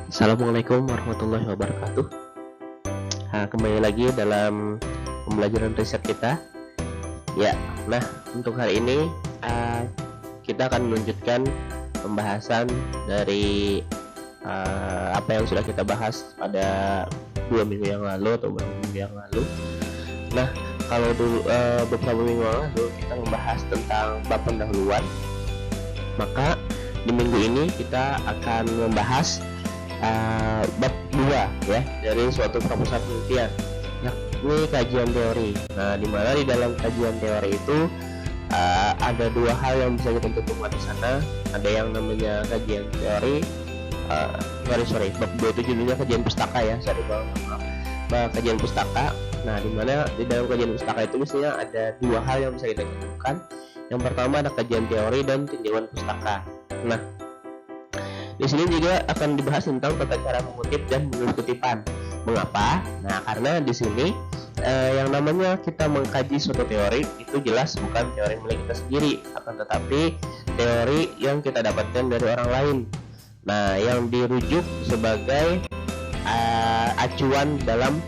Assalamualaikum warahmatullahi wabarakatuh. Kembali lagi dalam pembelajaran riset kita. Ya, nah untuk hari ini kita akan melanjutkan pembahasan dari apa yang sudah kita bahas pada 2 minggu yang lalu atau beberapa minggu yang lalu. Nah, kalau dulu beberapa minggu yang lalu kita membahas tentang bab pendahuluan, maka di minggu ini kita akan membahas bab 2 ya dari suatu proposal penelitian, yakni kajian teori. Nah, dimana di dalam kajian teori itu ada dua hal yang bisa kita tentukan di sana. Ada yang namanya kajian teori, bab 2 itu judulnya kajian pustaka ya, kajian pustaka. Nah, dimana di dalam kajian pustaka itu biasanya ada dua hal yang bisa kita tentukan. Yang pertama ada kajian teori dan tinjauan pustaka. Nah, di sini juga akan dibahas tentang tata cara mengutip dan menulis kutipan. Mengapa? Nah, karena di sini yang namanya kita mengkaji suatu teori itu jelas bukan teori milik kita sendiri, akan tetapi teori yang kita dapatkan dari orang lain. Nah, yang dirujuk sebagai acuan dalam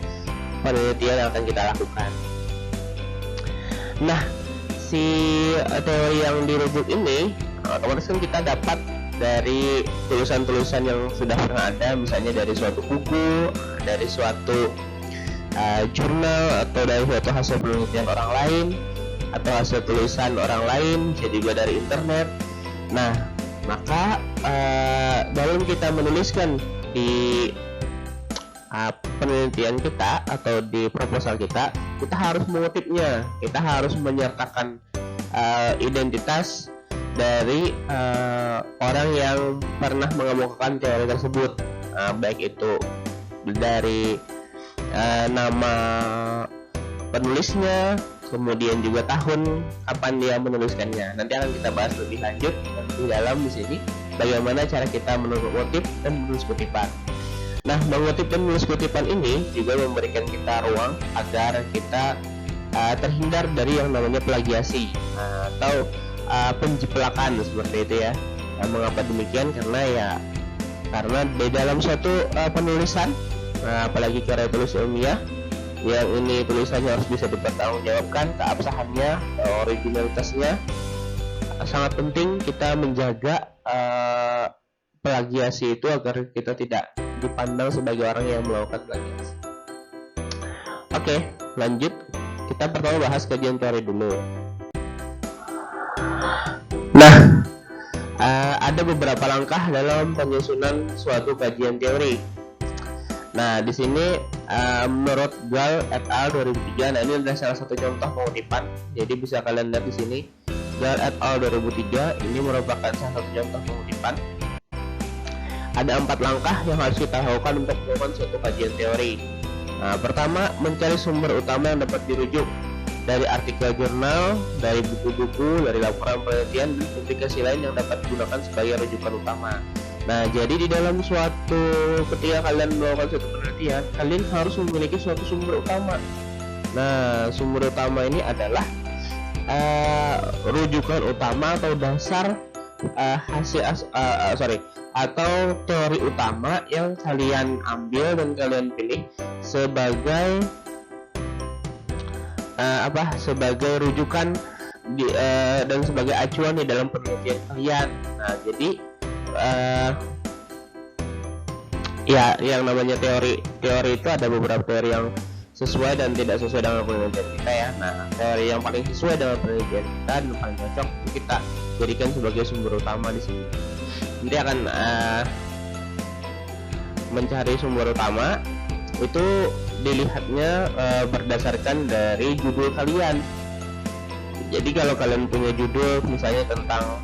penelitian yang akan kita lakukan. Nah, si teori yang dirujuk ini otomatis kan kita dapat dari tulisan-tulisan yang sudah pernah ada, misalnya dari suatu buku, dari suatu jurnal, atau dari suatu hasil penelitian orang lain, atau hasil tulisan orang lain, bisa juga dari internet. Nah, maka dalam kita menuliskan di penelitian kita atau di proposal kita harus mengutipnya, kita harus menyertakan identitas dari orang yang pernah mengemukakan teori tersebut, baik itu dari nama penulisnya, kemudian juga tahun kapan dia menuliskannya. Nanti akan kita bahas lebih lanjut di dalam di sini bagaimana cara kita mengutip dan menulis kutipan. Nah, mengutip dan menulis kutipan ini juga memberikan kita ruang agar kita terhindar dari yang namanya plagiasi atau penjiplakan seperti itu ya. Mengapa demikian? Karena di dalam suatu penulisan, apalagi karya tulis ilmiah, yang ini tulisannya harus bisa dipertanggungjawabkan, keabsahannya, originalitasnya. Sangat penting kita menjaga plagiasi itu agar kita tidak dipandang sebagai orang yang melakukan plagiasi. Oke, lanjut. Kita pertama bahas kajian teori dulu. Nah, ada beberapa langkah dalam penyusunan suatu kajian teori. Nah, di sini menurut Gall et al 2003, nah ini adalah salah satu contoh pengutipan. Jadi bisa kalian lihat di sini, Gall et al 2003 ini merupakan salah satu contoh pengutipan. Ada 4 langkah yang harus kita lakukan untuk melakukan suatu kajian teori. Nah, pertama, mencari sumber utama yang dapat dirujuk dari artikel jurnal, dari buku-buku, dari laporan penelitian, dan publikasi lain yang dapat digunakan sebagai rujukan utama. Nah, jadi di dalam ketika kalian melakukan suatu penelitian, kalian harus memiliki suatu sumber utama. Nah, sumber utama ini adalah rujukan utama atau dasar atau teori utama yang kalian ambil dan kalian pilih sebagai sebagai rujukan dan sebagai acuan di dalam penelitian kalian. Nah, jadi yang namanya teori itu ada beberapa teori yang sesuai dan tidak sesuai dengan penelitian kita ya. Nah, teori yang paling sesuai dengan penelitian kita dan paling cocok kita jadikan sebagai sumber utama di sini. Jadi akan mencari sumber utama itu dilihatnya berdasarkan dari judul kalian. Jadi kalau kalian punya judul misalnya tentang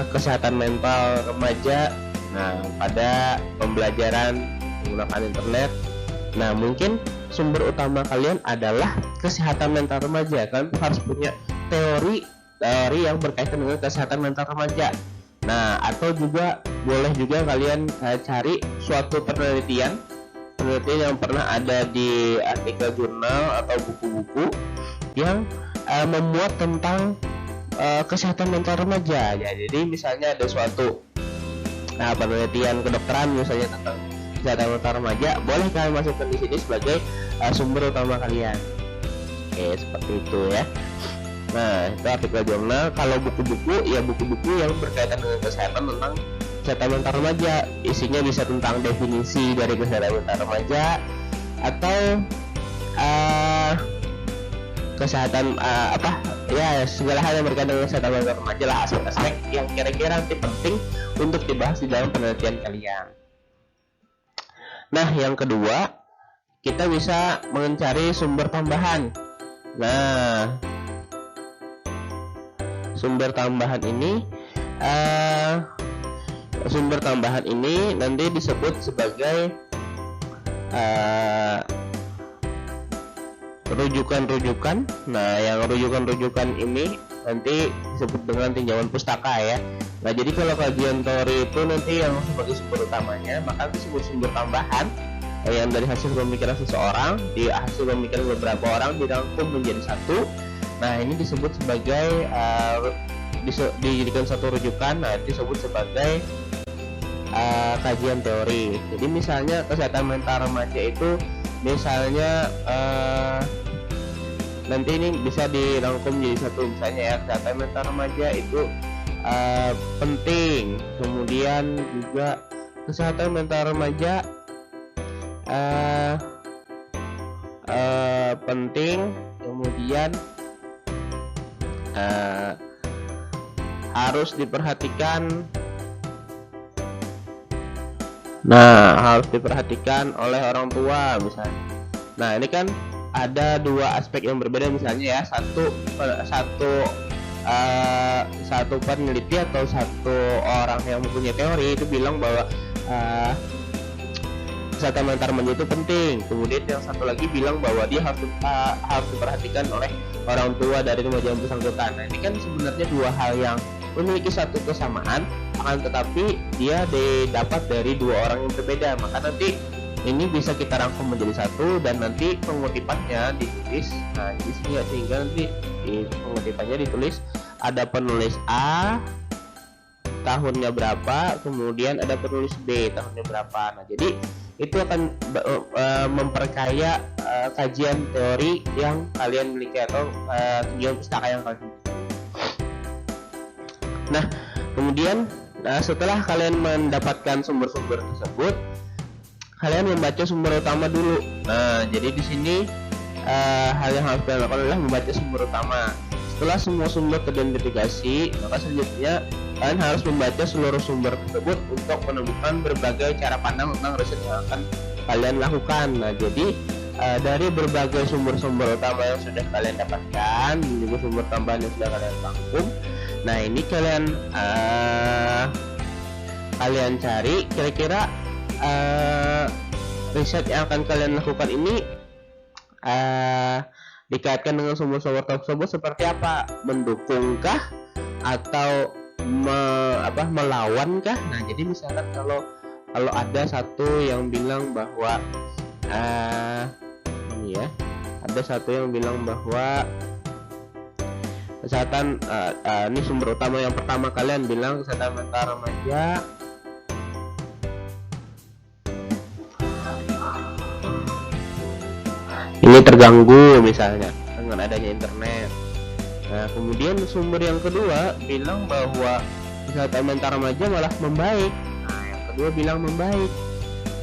kesehatan mental remaja, nah pada pembelajaran menggunakan internet, nah mungkin sumber utama kalian adalah kesehatan mental remaja. Kalian harus punya teori yang berkaitan dengan kesehatan mental remaja. Nah, atau juga boleh juga kalian cari suatu penelitian yang pernah ada di artikel jurnal atau buku-buku yang memuat tentang kesehatan mental remaja ya. Jadi misalnya ada suatu penelitian kedokteran misalnya tentang kesehatan mental remaja, boleh kalian masukkan di sini sebagai sumber utama kalian. Oke, seperti itu ya. Nah, itu artikel jurnal. Kalau buku-buku, ya buku-buku yang berkaitan dengan kesehatan tentang kesehatan mental remaja. Isinya bisa tentang definisi dari kesehatan mental remaja, atau kesehatan ya segala hal yang berkaitan dengan kesehatan mental remaja lah, aspek-aspek yang kira-kira nanti penting untuk dibahas di dalam penelitian kalian. Nah, yang kedua, kita bisa mencari sumber tambahan. Nah, sumber tambahan ini nanti disebut sebagai rujukan-rujukan. Nah, yang rujukan-rujukan ini nanti disebut dengan tinjauan pustaka ya. Nah, jadi kalau kajian teori itu nanti yang sebagai sumber utamanya, maka disebut sumber tambahan yang dari hasil pemikiran seseorang, di hasil pemikiran beberapa orang dirangkum menjadi satu. Nah, ini disebut sebagai dijadikan satu rujukan. Nah, disebut sebagai kajian teori. Jadi misalnya kesehatan mental remaja itu misalnya nanti ini bisa dirangkum jadi satu, misalnya ya, kesehatan mental remaja itu penting, kemudian juga kesehatan mental remaja penting, kemudian harus diperhatikan. Nah, harus diperhatikan oleh orang tua misalnya. Nah, ini kan ada dua aspek yang berbeda misalnya ya. Satu peneliti atau satu orang yang mempunyai teori itu bilang bahwa kesehatan mental remaja itu penting. Kemudian yang satu lagi bilang bahwa dia harus diperhatikan oleh orang tua dari remaja yang bersangkutan. Nah, ini kan sebenarnya dua hal yang memiliki satu kesamaan, akan tetapi dia didapat dari dua orang yang berbeda. Maka nanti ini bisa kita rangkum menjadi satu, dan nanti pengutipannya ditulis. Nah, di sini sehingga nanti di pengutipannya ditulis ada penulis A tahunnya berapa, kemudian ada penulis B tahunnya berapa. Nah, jadi itu akan memperkaya kajian teori yang kalian miliki atau tinjauan pustaka yang kalian miliki. Nah, kemudian setelah kalian mendapatkan sumber-sumber tersebut, kalian membaca sumber utama dulu. Nah, jadi di sini hal yang harus kalian lakukan adalah membaca sumber utama. Setelah semua sumber teridentifikasi, maka selanjutnya kalian harus membaca seluruh sumber tersebut untuk menemukan berbagai cara pandang tentang riset yang akan kalian lakukan. Nah, jadi dari berbagai sumber-sumber utama yang sudah kalian dapatkan, juga sumber tambahan yang sudah kalian rangkum, nah ini kalian cari kira-kira riset yang akan kalian lakukan ini dikaitkan dengan sumber-sumber tersebut seperti apa, mendukungkah atau melawankah. Nah, jadi misalkan kalau ada satu yang bilang bahwa ada satu yang bilang bahwa kesehatan ini sumber utama yang pertama, kalian bilang kesehatan mental remaja ini terganggu misalnya dengan adanya internet. Nah, kemudian sumber yang kedua bilang bahwa kesehatan mental remaja malah membaik. Nah, yang kedua bilang membaik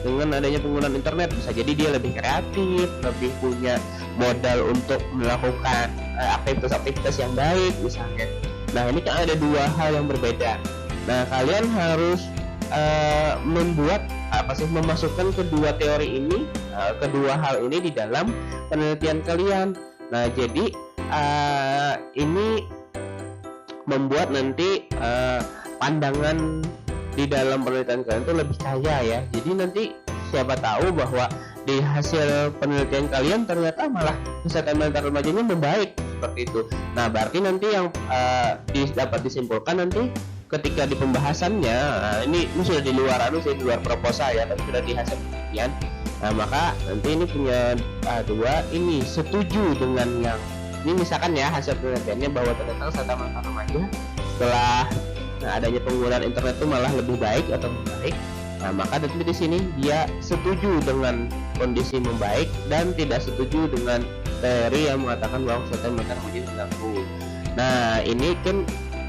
dengan adanya penggunaan internet. Bisa jadi dia lebih kreatif, lebih punya modal untuk melakukan aktivitas-aktivitas yang baik misalnya. Nah, ini kan ada dua hal yang berbeda. Nah, kalian harus memasukkan kedua teori ini, kedua hal ini di dalam penelitian kalian. Nah, jadi ini membuat nanti pandangan di dalam penelitian kalian itu lebih kaya ya. Jadi nanti siapa tahu bahwa di hasil penelitian kalian ternyata malah kesehatan mental remajanya membaik seperti itu. Nah, berarti nanti yang dapat disimpulkan nanti ketika di pembahasannya, ini sudah di luar proposal ya, tapi sudah di hasil penelitian. Nah, maka nanti ini punya dua ini setuju dengan yang ini, misalkan ya hasil penelitiannya bahwa ternyata kesehatan mental remaja setelah Nah, adanya penggunaan internet itu malah lebih baik atau membaik. Nah, maka di sini dia setuju dengan kondisi membaik dan tidak setuju dengan teori yang mengatakan bahwa kesehatan mental remaja terganggu. Nah, ini kan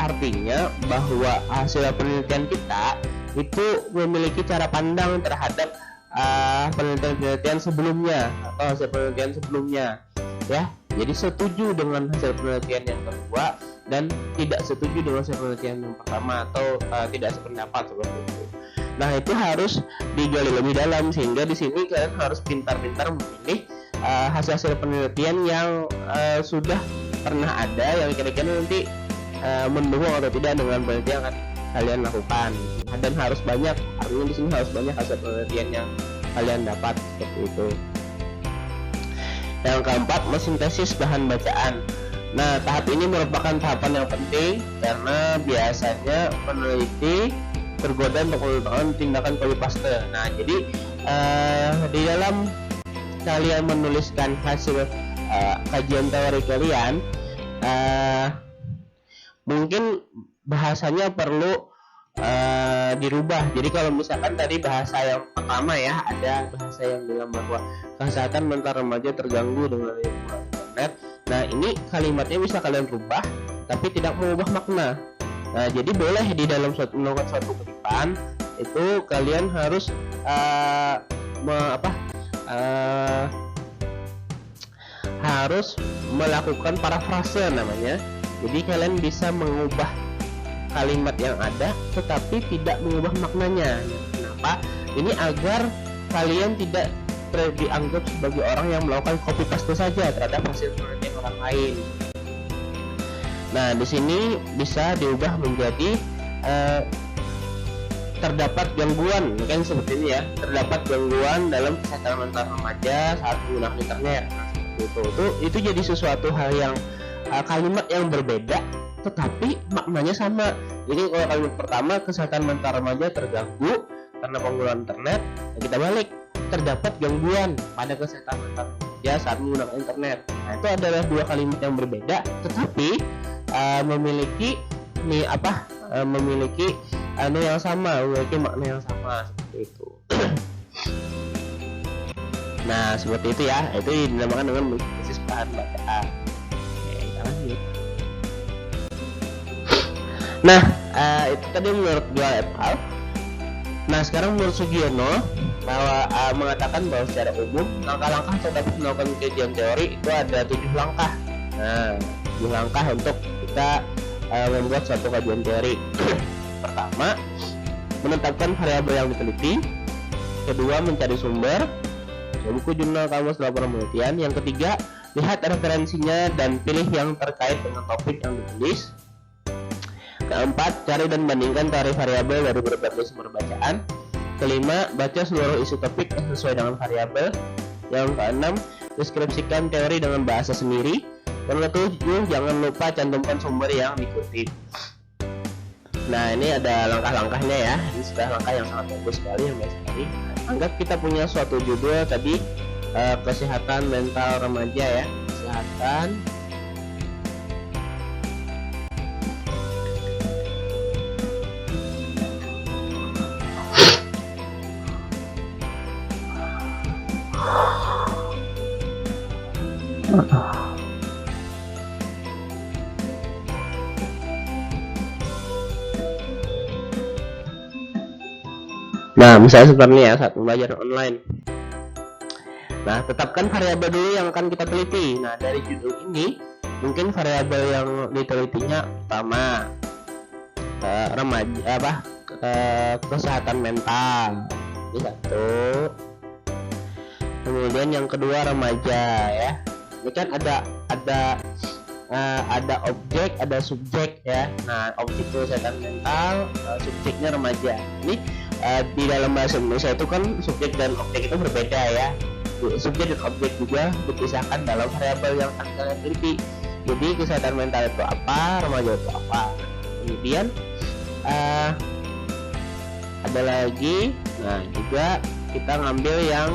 artinya bahwa hasil penelitian kita itu memiliki cara pandang terhadap penelitian sebelumnya atau hasil penelitian sebelumnya, ya. Jadi setuju dengan hasil penelitian yang kedua dan tidak setuju dengan hasil penelitian yang pertama atau tidak sependapat seperti itu. Nah, itu harus digali lebih dalam, sehingga di sini kalian harus pintar-pintar memilih hasil-hasil penelitian yang sudah pernah ada, yang kira-kira nanti mendukung atau tidak dengan penelitian yang kalian lakukan. Dan harus banyak, artinya di sini harus banyak hasil penelitian yang kalian dapat seperti itu. Yang keempat, mensintesis bahan bacaan. Nah, tahap ini merupakan tahapan yang penting karena biasanya peneliti tergoda untuk melakukan tindakan copy paste. Nah, jadi di dalam kalian menuliskan hasil kajian teori kalian, mungkin bahasanya perlu dirubah. Jadi kalau misalkan tadi bahasa yang pertama ya, ada bahasa yang bilang bahwa kesehatan mental remaja terganggu dengan internet. Nah, ini kalimatnya bisa kalian rubah tapi tidak mengubah makna. Nah, jadi boleh di dalam melakukan suatu kutipan itu kalian harus harus melakukan parafrase namanya. Jadi kalian bisa mengubah kalimat yang ada tetapi tidak mengubah maknanya. Kenapa? Ini agar kalian tidak dianggap sebagai orang yang melakukan copy paste saja terhadap hasil penelitian orang lain. Nah, di sini bisa diubah menjadi terdapat gangguan, mungkin seperti ini ya, terdapat gangguan dalam kesehatan mental remaja saat menggunakan internet. Itu jadi sesuatu hal yang kalimat yang berbeda tetapi maknanya sama. Jadi kalau kalimat pertama kesehatan mental remaja terganggu karena penggunaan internet, kita balik terdapat gangguan pada kesehatan mental remaja saat menggunakan internet. Nah, itu adalah dua kalimat yang berbeda tetapi memiliki yang sama, memiliki makna yang sama seperti itu. Nah, seperti itu ya, itu dinamakan dengan mensintesis bahan bacaan. Oke, kita lanjut. Nah, itu tadi menurut Joel et al. Nah, sekarang menurut Sugiono bahwa mengatakan bahwa secara umum langkah-langkah dapat melakukan kajian teori itu ada 7 langkah. Nah, 7 langkah untuk kita membuat suatu kajian teori. Pertama, menetapkan variabel yang diteliti. Kedua, mencari sumber, buku, jurnal, kamus, laporan penelitian. Yang ketiga, lihat referensinya dan pilih yang terkait dengan topik yang ditulis. Keempat, cari dan bandingkan teori variabel dari berbagai sumber bacaan. Kelima, baca seluruh isi topik yang sesuai dengan variabel. Yang keenam, deskripsikan teori dengan bahasa sendiri. Dan ketujuh, jangan lupa cantumkan sumber yang dikutip. Nah, ini ada langkah-langkahnya ya. Ini sudah langkah yang sangat bagus sekali, yang baik sekali. Anggap kita punya suatu judul tadi, kesehatan mental remaja ya, kesehatan Nah, misalnya seperti ini ya, saat belajar online. Nah, tetapkan variabel dulu yang akan kita teliti. Nah, dari judul ini mungkin variabel yang ditelitinya pertama remaja kesehatan mental. Ini satu. Kemudian yang kedua remaja ya. Ini kan ada objek, ada subjek ya. Nah, objek itu kesehatan mental, subjeknya remaja. Ini di dalam bahasa Indonesia itu kan subjek dan objek itu berbeda ya. Subjek dan objek juga dipisahkan dalam variabel yang akan kalian teliti. Jadi kesehatan mental itu apa, remaja itu apa. Kemudian ada lagi, nah juga kita ngambil yang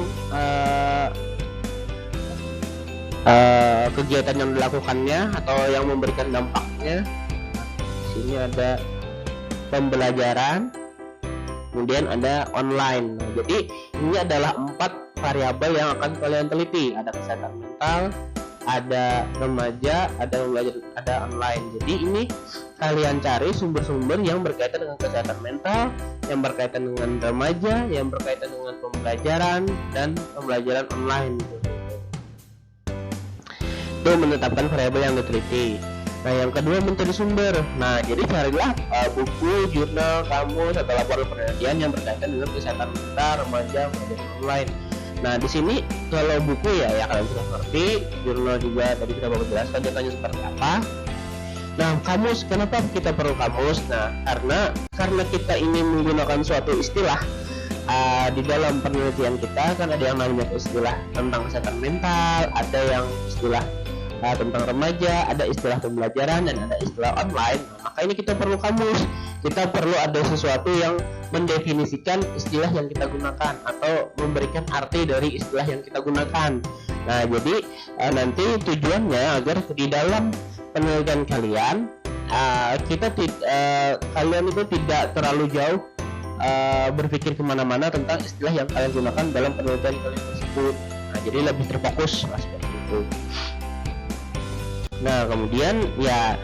kegiatan yang dilakukannya atau yang memberikan dampaknya. Di sini ada pembelajaran, kemudian ada online. Nah, jadi ini adalah 4 variabel yang akan kalian teliti. Ada kesehatan mental, ada remaja, ada belajar, ada online. Jadi ini kalian cari sumber-sumber yang berkaitan dengan kesehatan mental, yang berkaitan dengan remaja, yang berkaitan dengan pembelajaran dan pembelajaran online. Itu menetapkan variabel yang diteliti. Nah, yang kedua mencari sumber. Nah, jadi carilah buku, jurnal, kamus, atau laporan penelitian yang berkaitan dengan kesehatan mental, remaja, pembelajaran online. Nah, di sini kalau buku ya kalian sudah ngerti, jurnal juga tadi kita baru jelaskan contohnya seperti apa. Nah, kamus, kenapa kita perlu kamus? Nah, karena kita ini menggunakan suatu istilah di dalam penelitian kita, kan ada yang namanya istilah tentang kesehatan mental, ada yang istilah tentang remaja, ada istilah pembelajaran, dan ada istilah online. Nah, maka ini kita perlu kamus. Kita perlu ada sesuatu yang mendefinisikan istilah yang kita gunakan atau memberikan arti dari istilah yang kita gunakan. Nah, jadi nanti tujuannya agar di dalam penelitian kalian kalian itu tidak terlalu jauh berpikir kemana-mana tentang istilah yang kalian gunakan dalam penelitian kalian tersebut. Nah, jadi lebih terfokus seperti itu. Nah, kemudian ya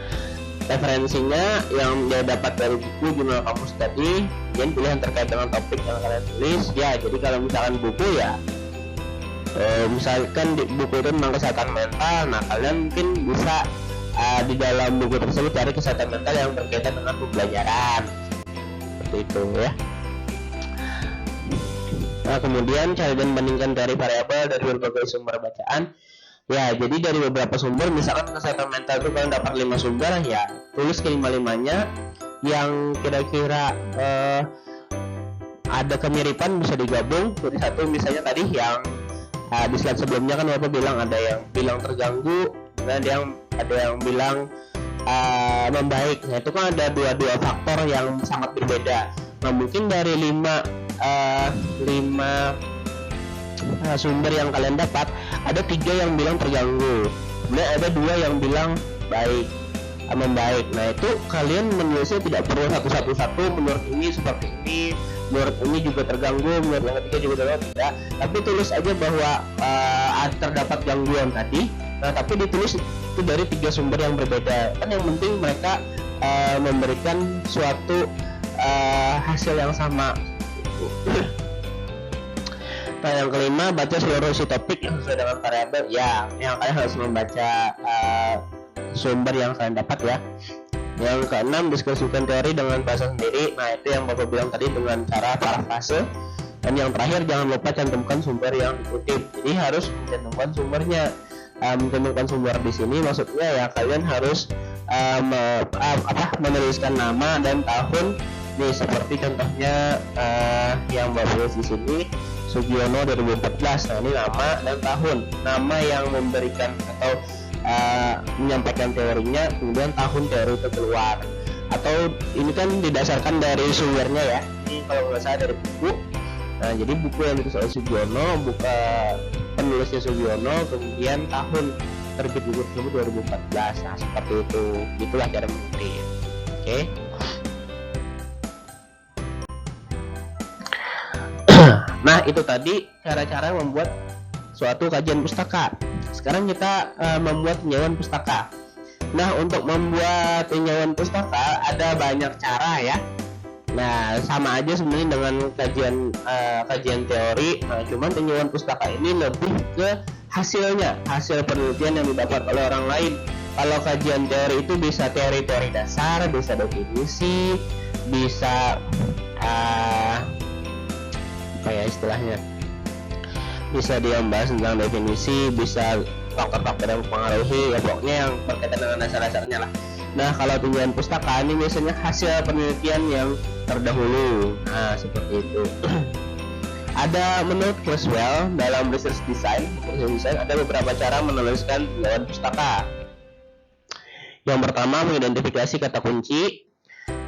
referensinya yang dia dapat dari buku, jurnal, kamus tadi, kemudian pilihan terkait dengan topik yang kalian tulis. Ya, jadi kalau misalkan buku ya misalkan di buku itu tentang kesehatan mental, nah kalian mungkin bisa di dalam buku tersebut cari kesehatan mental yang berkaitan dengan pembelajaran, seperti itu ya. Nah, kemudian cari dan bandingkan dari variabel dari berbagai sumber bacaan. Ya, jadi dari beberapa sumber, misalkan kesehatan mental itu kalian dapat 5 sumber, ya tulis ke 5-5-nya yang kira-kira ada kemiripan bisa digabung. Jadi satu misalnya tadi yang di slide sebelumnya kan Bapak bilang ada yang bilang terganggu, dan ada yang bilang membaik. Nah, itu kan ada dua faktor yang sangat berbeda. Nah, mungkin dari 5 sumber yang kalian dapat, ada 3 yang bilang terganggu, kemudian ada 2 yang bilang membaik. Nah, itu kalian menulisnya tidak perlu satu-satu, menurut ini seperti ini, menurut ini juga terganggu, menurut yang ketiga juga terganggu, tidak. Tapi tulis aja bahwa terdapat gangguan tadi. Nah, tapi ditulis itu dari 3 sumber yang berbeda. Kan yang penting mereka memberikan suatu hasil yang sama. Nah, yang kelima, baca seluruh isi topik yang sesuai dengan variabel. Ya, yang kalian harus membaca sumber yang kalian dapat ya. Yang keenam, diskusikan teori dengan bahasa sendiri. Nah, itu yang Bapak bilang tadi dengan cara parafrase. Dan yang terakhir, jangan lupa cantumkan sumber yang dikutip. Jadi harus mencantumkan sumbernya. Mencantumkan sumber di sini maksudnya ya kalian harus menuliskan nama dan tahun. Nih, seperti contohnya yang Bapak tulis di sini, Sugiono 2014. Nah, ini nama dan tahun, nama yang memberikan atau menyampaikan teorinya, kemudian tahun teori itu keluar. Atau ini kan didasarkan dari sumbernya ya, ini kalau nggak salah dari buku. Nah, jadi buku yang ditulis oleh Sugiono, penulisnya Sugiono, kemudian tahun terbit buku tersebut 2014. Nah, seperti itu, itulah cara mengutip. Oke. Nah, itu tadi cara-cara membuat suatu kajian pustaka. Sekarang kita membuat tinjauan pustaka. Nah, untuk membuat tinjauan pustaka ada banyak cara ya. Nah, sama aja sebenarnya dengan kajian teori. Nah, cuman tinjauan pustaka ini lebih ke hasilnya, hasil penelitian yang didapat oleh orang lain. Kalau kajian teori itu bisa teori-teori dasar, bisa definisi, bisa apa ya istilahnya, bisa dia membahas tentang definisi, bisa faktor-faktor yang mempengaruhi, ya pokoknya yang berkaitan dengan dasar-dasarnya lah. Nah, kalau tinjauan pustaka ini biasanya hasil penelitian yang terdahulu. Nah, seperti itu. Ada menurut Creswell dalam research design ada beberapa cara menuliskan tinjauan pustaka. Yang pertama, mengidentifikasi kata kunci.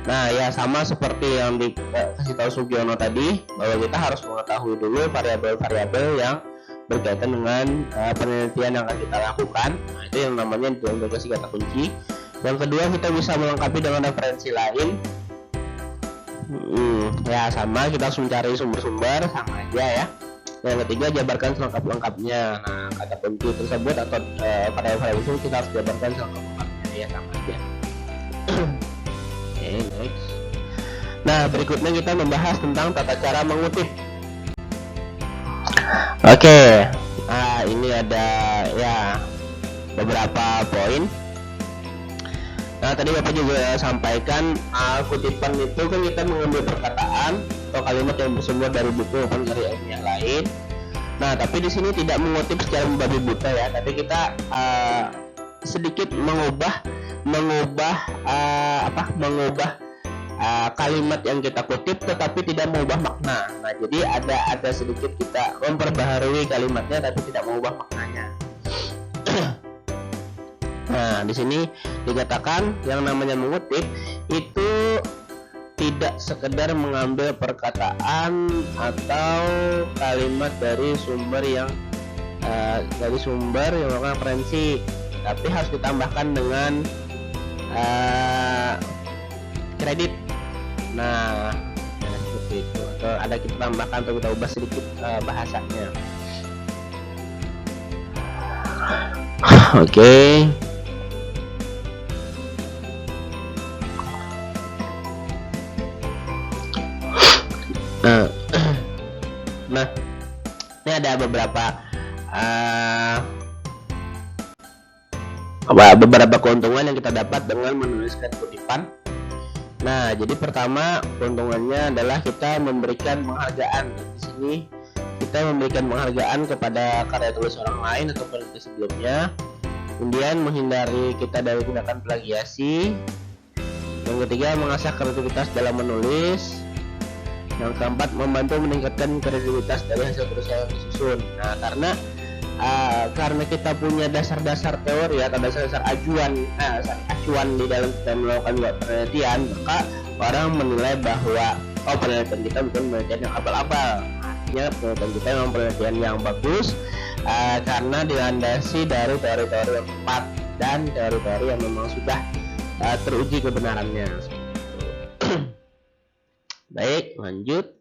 Nah, ya sama seperti yang dikasih tahu Sugiono tadi, bahwa kita harus mengetahui dulu variabel-variabel yang berkaitan dengan penelitian yang akan kita lakukan. Nah, itu yang namanya identifikasi kata kunci. Yang kedua, kita bisa melengkapi dengan referensi lain. Ya sama, kita harus mencari sumber-sumber, sama aja ya. Yang ketiga, jabarkan selengkap-lengkapnya. Nah, kata kunci tersebut atau variabel itu kita harus jabarkan selengkap-lengkapnya, ya sama aja. Oke, next. Nah, berikutnya kita membahas tentang tata cara mengutip. Oke, nah ini ada ya beberapa poin. Nah, tadi Bapak juga sampaikan kutipan itu kan kita mengambil perkataan atau kalimat yang bersumber dari buku maupun dari ilmiah lain. Nah, tapi di sini tidak mengutip secara membabi buta ya, tapi kita sedikit mengubah kalimat yang kita kutip, tetapi tidak mengubah makna. Nah, jadi ada sedikit kita memperbaharui kalimatnya, tapi tidak mengubah maknanya. Nah, di sini dikatakan yang namanya mengutip itu tidak sekedar mengambil perkataan atau kalimat dari sumber yang merupakan referensi, tapi harus ditambahkan dengan kredit. Nah, seperti itu. Atau ada kita tambahkan atau kita ubah sedikit bahasanya. Oke. Nah, ini ada beberapa keuntungan yang kita dapat dengan menuliskan kutipan. Nah, jadi pertama keuntungannya adalah kita memberikan penghargaan. Di sini kita memberikan penghargaan kepada karya tulis orang lain atau peneliti sebelumnya. Kemudian menghindari kita dari tindakan plagiasi. Yang ketiga, mengasah kreativitas dalam menulis. Yang keempat, membantu meningkatkan kredibilitas dari hasil tulisan yang disusun. Nah, karena kita punya dasar-dasar teori atau dasar-dasar acuan di dalam kita melakukan penelitian, maka orang menilai bahwa penelitian kita bukan penelitian yang abal-abal. Artinya penelitian kita memang penelitian yang bagus karena dilandasi dari teori-teori yang tepat dan teori-teori yang memang sudah teruji kebenarannya. Baik, lanjut.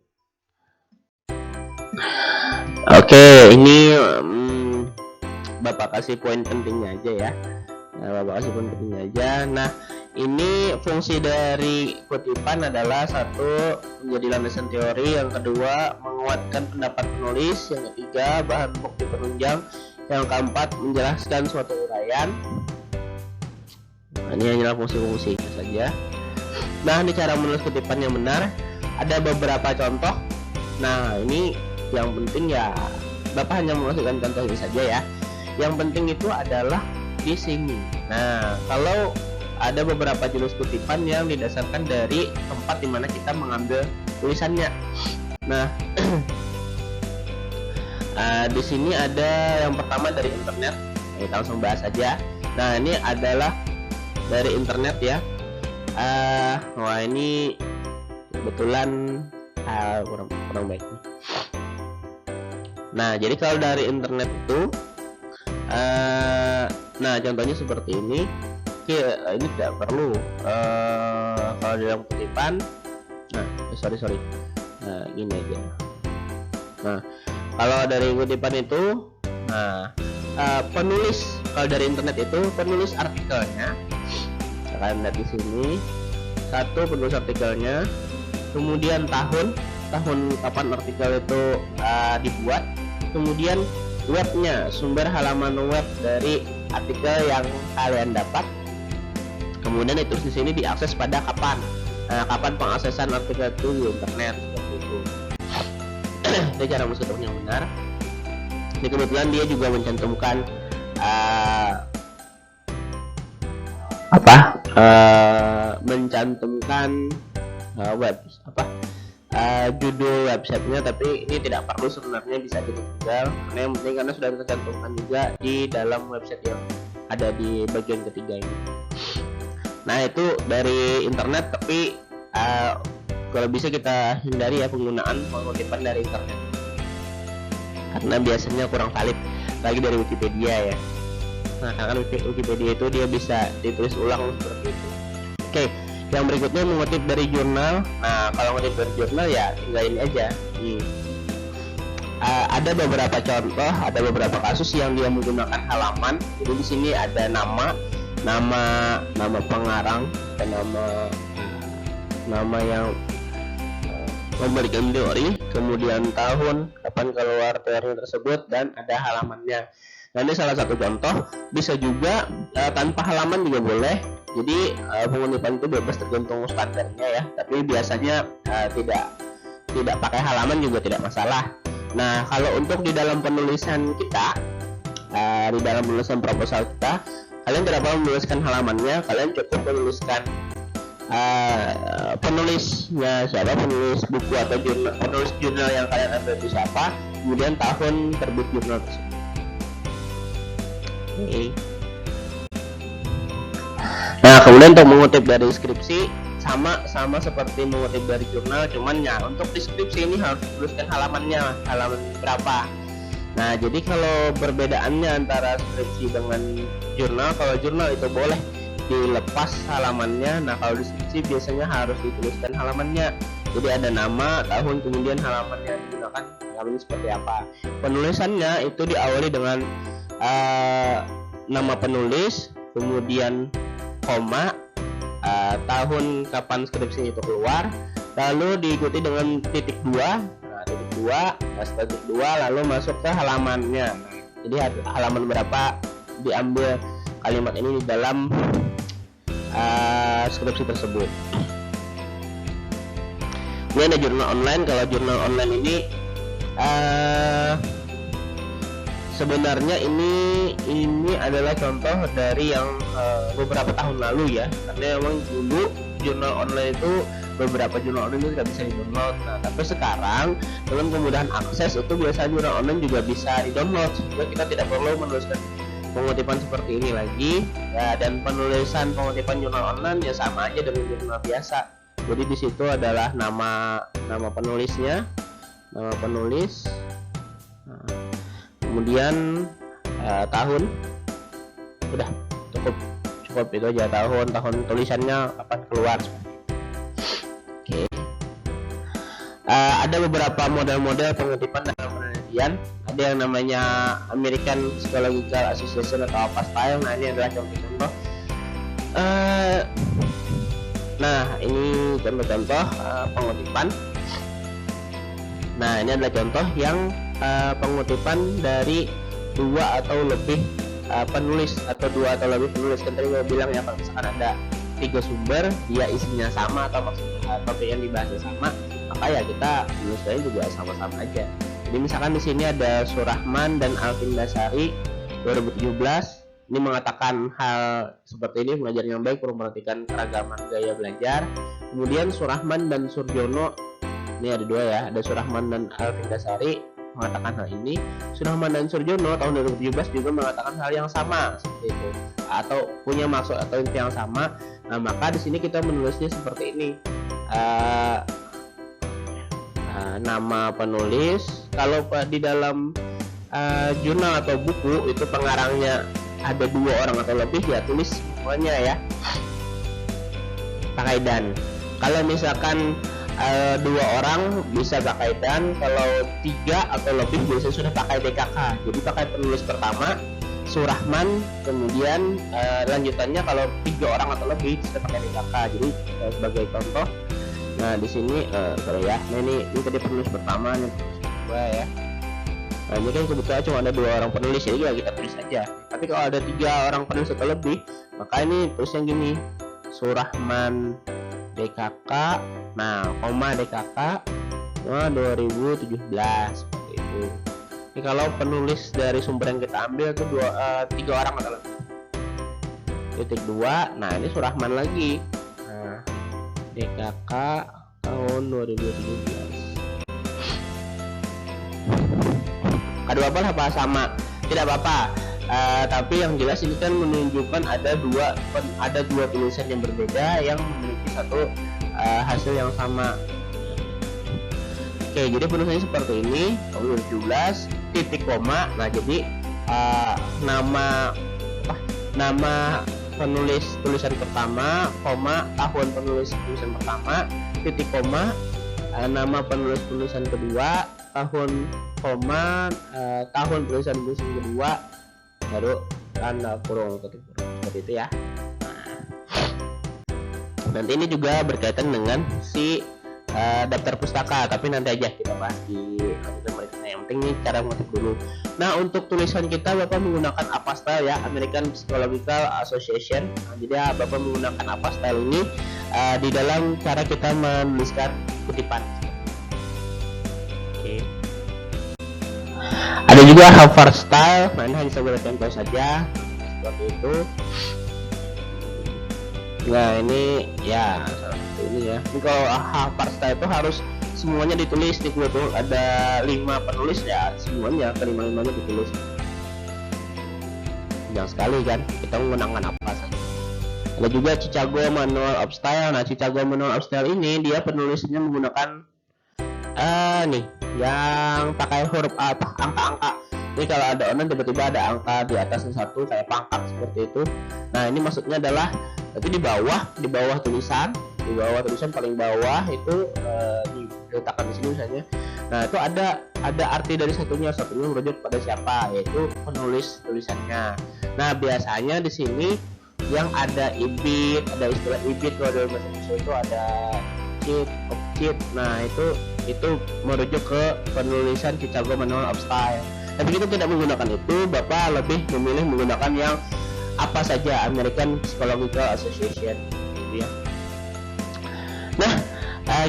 Oke, ini Bapak kasih poin pentingnya aja ya. Nah, ini fungsi dari kutipan adalah satu, menjadi landasan teori. Yang kedua, menguatkan pendapat penulis. Yang ketiga, bahan bukti penunjang. Yang keempat, menjelaskan suatu uraian. Nah, ini hanyalah fungsi-fungsinya saja. Nah, ini cara menulis kutipan yang benar. Ada beberapa contoh. Nah, ini yang penting ya, Bapak hanya memasukkan contoh ini saja ya. Yang penting itu adalah di sini. Nah, kalau ada beberapa jurus kutipan yang didasarkan dari tempat dimana kita mengambil tulisannya. Nah, di sini ada yang pertama dari internet. Kita langsung bahas saja. Nah, ini adalah dari internet ya. Wah, ini kebetulan kurang baik. Nah, jadi kalau dari internet itu nah contohnya seperti ini. Ini tidak perlu kalau dalam kutipan. Nah, sorry. Nah, gini aja. Nah, kalau dari kutipan itu, penulis kalau dari internet itu penulis artikelnya. Kalian lihat di sini. Satu, penulis artikelnya, kemudian tahun kapan artikel itu dibuat, kemudian webnya, sumber halaman web dari artikel yang kalian dapat, kemudian itu di sini diakses pada kapan pengaksesan artikel itu di internet, seperti itu. Itu cara masuk yang benar. Ini kebetulan dia juga mencantumkan judul websitenya, tapi ini tidak perlu sebenarnya, bisa ditinggal karena yang penting karena sudah tercantumkan juga di dalam website yang ada di bagian ketiga ini. Nah, itu dari internet, tapi kalau bisa kita hindari ya penggunaan pengutipan dari internet karena biasanya kurang valid, lagi dari Wikipedia ya. Nah, karena Wikipedia itu dia bisa ditulis ulang seperti itu. Oke, Yang berikutnya mengutip dari jurnal. Nah, kalau mengutip dari jurnal ya tinggal ini aja. Ada beberapa contoh, ada beberapa kasus yang dia menggunakan halaman. Jadi di sini ada nama pengarang dan nama yang memberikan teori, kemudian tahun kapan keluar teori tersebut, dan ada halamannya. Nah, ini salah satu contoh. Bisa juga tanpa halaman juga boleh. Jadi pengutipan itu bebas tergantung standarnya ya. Tapi biasanya tidak pakai halaman juga tidak masalah. Nah, kalau untuk di dalam penulisan kita, di dalam penulisan proposal kita, kalian tidak perlu menuliskan halamannya. Kalian cukup menuliskan penulisnya siapa, penulis buku atau penulis jurnal yang kalian ambil itu siapa, kemudian tahun terbit jurnal tersebut. Nah, kemudian untuk mengutip dari skripsi sama seperti mengutip dari jurnal, cuman ya untuk deskripsi ini harus tuliskan halaman berapa. Nah, jadi kalau perbedaannya antara skripsi dengan jurnal, kalau jurnal itu boleh dilepas halamannya. Nah, kalau deskripsi biasanya harus dituliskan halamannya. Jadi ada nama, tahun, kemudian halaman yang digunakan, halamannya seperti apa. Penulisannya itu diawali dengan nama penulis, kemudian koma, tahun kapan skripsi itu keluar, lalu diikuti dengan titik 2. Nah, titik 2, setelah titik 2 lalu masuk ke halamannya. Nah, jadi halaman berapa diambil kalimat ini di dalam skripsi tersebut. Ini ada jurnal online. Kalau jurnal online ini sebenarnya ini adalah contoh dari yang beberapa tahun lalu ya, karena memang dulu jurnal online itu beberapa jurnal online itu tidak bisa di-download. Nah, tapi sekarang dengan kemudahan akses itu biasa jurnal online juga bisa di-download, sehingga kita tidak perlu menuliskan pengutipan seperti ini lagi ya. Dan penulisan pengutipan jurnal online ya sama aja dengan jurnal biasa. Jadi di situ adalah nama penulisnya, nama penulis. Nah, kemudian tahun, udah cukup itu aja, tahun tulisannya kapan keluar. Oke. Ada beberapa model-model pengutipan dalam penelitian. Ada yang namanya American Psychological Association atau apa style. Nah, ini adalah contoh-contoh. Nah, ini contoh-contoh pengutipan. Nah, ini adalah contoh yang pengutipan dari 2 atau lebih penulis atau 2 atau lebih penulis. Kan tadi gue bilang ya, kalau misalkan ada 3 sumber, dia isinya sama atau maksudnya topik yang dibahasnya sama, maka ya kita menulisnya juga sama-sama aja. Jadi misalkan di sini ada Surahman dan Alvin Dasari 2017. Ini mengatakan hal seperti ini: belajar yang baik perlu memperhatikan keragaman gaya belajar. Kemudian Surahman dan Surjono, ini ada 2 ya, ada Surahman dan Alvin Dasari mengatakan hal ini. Surahman dan Surjono tahun 2017 juga mengatakan hal yang sama seperti itu, atau punya maksud atau inti yang sama. Nah, maka di sini kita menulisnya seperti ini. Nama penulis. Kalau di dalam jurnal atau buku itu pengarangnya ada 2 orang atau lebih, ya tulis semuanya ya, pakai dan. Kalau misalkan 2 orang bisa pakai dan, kalau 3 atau lebih biasanya sudah pakai DKK. Jadi pakai penulis pertama Surahman, kemudian lanjutannya kalau 3 orang atau lebih sudah pakai DKK. Jadi sebagai contoh, nah di sini sorry ya, nah ini tadi penulis pertama, ini penulis kedua ya. Nah, ini kan kebetulan cuma ada 2 orang penulis, jadi ya kita tulis aja. Tapi kalau ada 3 orang penulis atau lebih, maka ini tulisnya gini: Surahman DKK, nah koma DKK 2017 seperti itu. Ini kalau penulis dari sumber yang kita ambil itu 3 orang atau lebih. Titik 2, nah ini Surahman lagi, nah DKK tahun 2017. Kedua apa sama? Tidak apa-apa. Tapi yang jelas ini kan menunjukkan ada dua tulisan yang berbeda yang memiliki satu hasil yang sama. Oke, jadi penulisannya seperti ini, tahun 2017, titik koma. Nah, jadi nama tulisan pertama, koma, tahun tulisan pertama, titik koma, nama tulisan kedua, tahun, koma, tahun tulisan kedua, baru tanda kurung seperti itu ya. Nanti ini juga berkaitan dengan si daftar pustaka, tapi nanti aja kita bahas di lanjutan. Yang penting nih cara mengetik dulu. Nah, untuk tulisan kita Bapak menggunakan APA Style ya, American Psychological Association. Nah, jadi Bapak menggunakan APA Style ini di dalam cara kita menuliskan kutipan. Oke. Ada juga Harvard Style. Nah, ini hanya sebagai contoh saja seperti itu. Nah, ini ya salah satu ini ya. Ini kalau Harvard Style itu harus semuanya ditulis di buku tuh, ada 5 penulis ya, semuanya kelima-limanya ditulis. Jangan sekali kan kita menggunakan apa saja. Ada juga Chicago Manual of Style. Nah, Chicago Manual of Style ini dia penulisnya menggunakan nih yang pakai huruf angka-angka. Ini kalau ada online tiba-tiba ada angka di atasnya satu kayak pangkat seperti itu. Nah, ini maksudnya adalah nanti di bawah tulisan paling bawah itu diletakkan di sini misalnya. Nah, itu ada arti dari satunya merujuk pada siapa, yaitu penulis tulisannya. Nah, biasanya di sini yang ada ibit, ada istilah ibit kalau dalam bahasa Indonesia itu ada cheat. Nah, itu merujuk ke penulisan Chicago Manual of Style. Tapi kita tidak menggunakan itu, Bapak lebih memilih menggunakan yang apa saja, American Psychological Association gitu ya. Nah,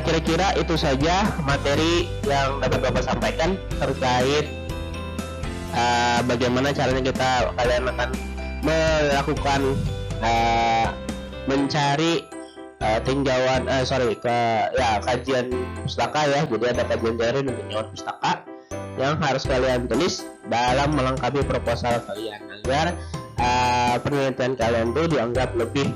kira-kira itu saja materi yang dapat Bapak sampaikan terkait bagaimana caranya kalian akan melakukan mencari kajian pustaka ya. Jadi ada kajian teori dan tinjauan pustaka yang harus kalian tulis dalam melengkapi proposal kalian agar penelitian kalian itu dianggap lebih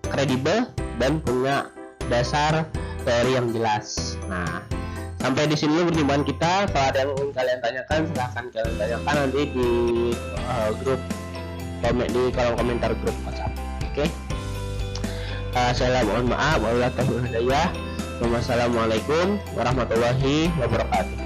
kredibel dan punya dasar teori yang jelas. Nah, sampai di sini perjumpaan kita. Kalau ada yang ingin kalian tanyakan, silahkan kalian tanyakan nanti di kolom komentar grup WhatsApp. Oke. Saya mohon maaf. Wassalamualaikum warahmatullahi wabarakatuh.